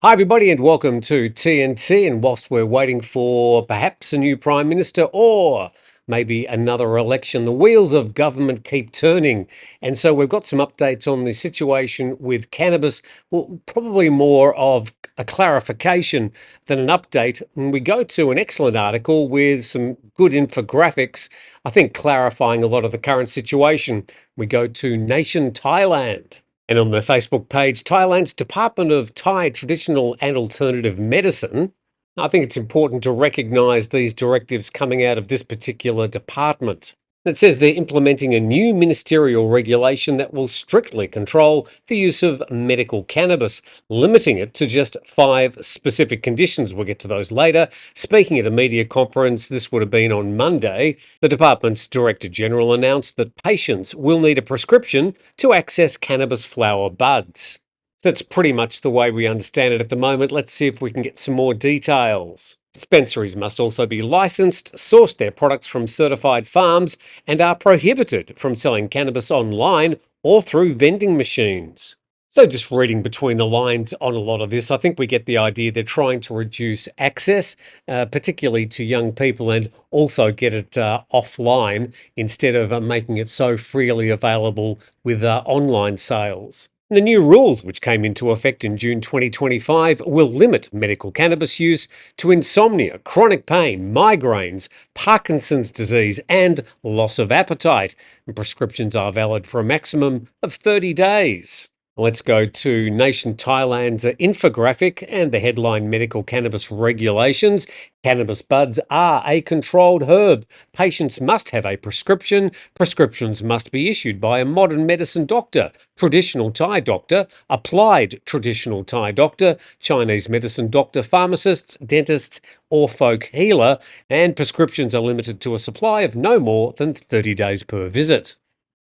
Hi, everybody, and welcome to TNT. And whilst we're waiting for perhaps a new Prime Minister or maybe another election, the wheels of government keep turning. And so we've got some updates on the situation with cannabis. Well, probably more of a clarification than an update. And we go to an excellent article with some good infographics, I think clarifying a lot of the current situation. We go to Nation Thailand. And on the Facebook page, Thailand's Department of Thai Traditional and Alternative Medicine. I think it's important to recognise these directives coming out of this particular department. It says they're implementing a new ministerial regulation that will strictly control the use of medical cannabis, limiting it to just 5 specific conditions. We'll get to those later. Speaking at a media conference, this would have been on Monday, the department's Director General announced that patients will need a prescription to access cannabis flower buds. So that's pretty much the way we understand it at the moment. Let's see if we can get some more details. Dispensaries must also be licensed, source their products from certified farms, and are prohibited from selling cannabis online or through vending machines. So, just reading between the lines on a lot of this, I think we get the idea they're trying to reduce access, particularly to young people, and also get it offline instead of making it so freely available with online sales. The new rules, which came into effect in June 2025, will limit medical cannabis use to insomnia, chronic pain, migraines, Parkinson's disease, and loss of appetite. And prescriptions are valid for a maximum of 30 days. Let's go to Nation Thailand's infographic and the headline Medical Cannabis Regulations. Cannabis buds are a controlled herb. Patients must have a prescription. Prescriptions must be issued by a modern medicine doctor, traditional Thai doctor, applied traditional Thai doctor, Chinese medicine doctor, pharmacists, dentists, or folk healer, and prescriptions are limited to a supply of no more than 30 days per visit.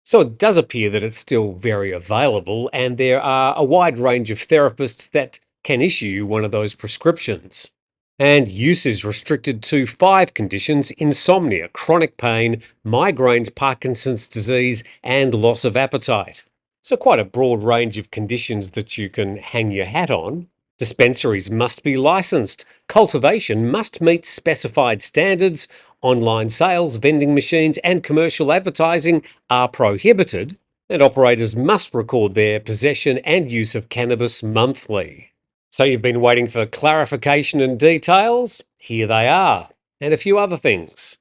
So it does appear that it's still very available, and there are a wide range of therapists that can issue one of those prescriptions. And use is restricted to 5 conditions: insomnia, chronic pain, migraines, Parkinson's disease, and loss of appetite. So, quite a broad range of conditions that you can hang your hat on. Dispensaries must be licensed. Cultivation must meet specified standards. Online sales, vending machines, and commercial advertising are prohibited. And operators must record their possession and use of cannabis monthly. So you've been waiting for clarification and details? Here they are, and a few other things.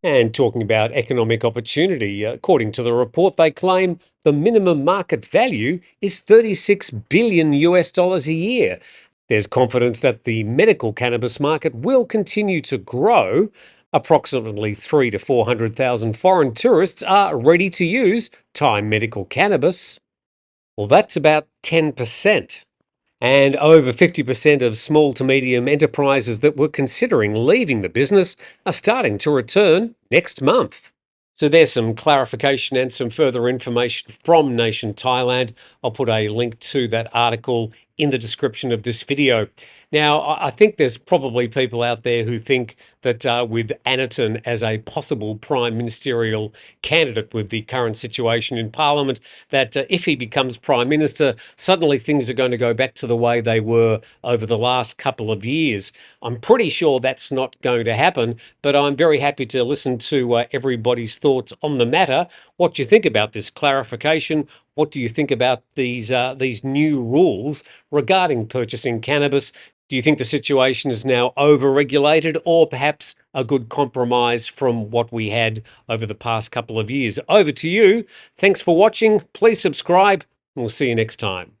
And talking about economic opportunity, according to the report, they claim the minimum market value is 36 billion US dollars a year. There's confidence that the medical cannabis market will continue to grow. Approximately 3 to 400,000 foreign tourists are ready to use Thai medical cannabis. Well, that's about 10%. And over 50% of small to medium enterprises that were considering leaving the business are starting to return next month. So there's some clarification and some further information from Nation Thailand. I'll put a link to that article in the description of this video. Now, I think there's probably people out there who think that with Anaton as a possible prime ministerial candidate with the current situation in Parliament, that if he becomes prime minister, suddenly things are going to go back to the way they were over the last couple of years. I'm pretty sure that's not going to happen, but I'm very happy to listen to everybody's thoughts on the matter. What do you think about this clarification? What do you think about these new rules regarding purchasing cannabis? Do you think the situation is now over-regulated, or perhaps a good compromise from what we had over the past couple of years? Over to you. Thanks for watching. Please subscribe, and we'll see you next time.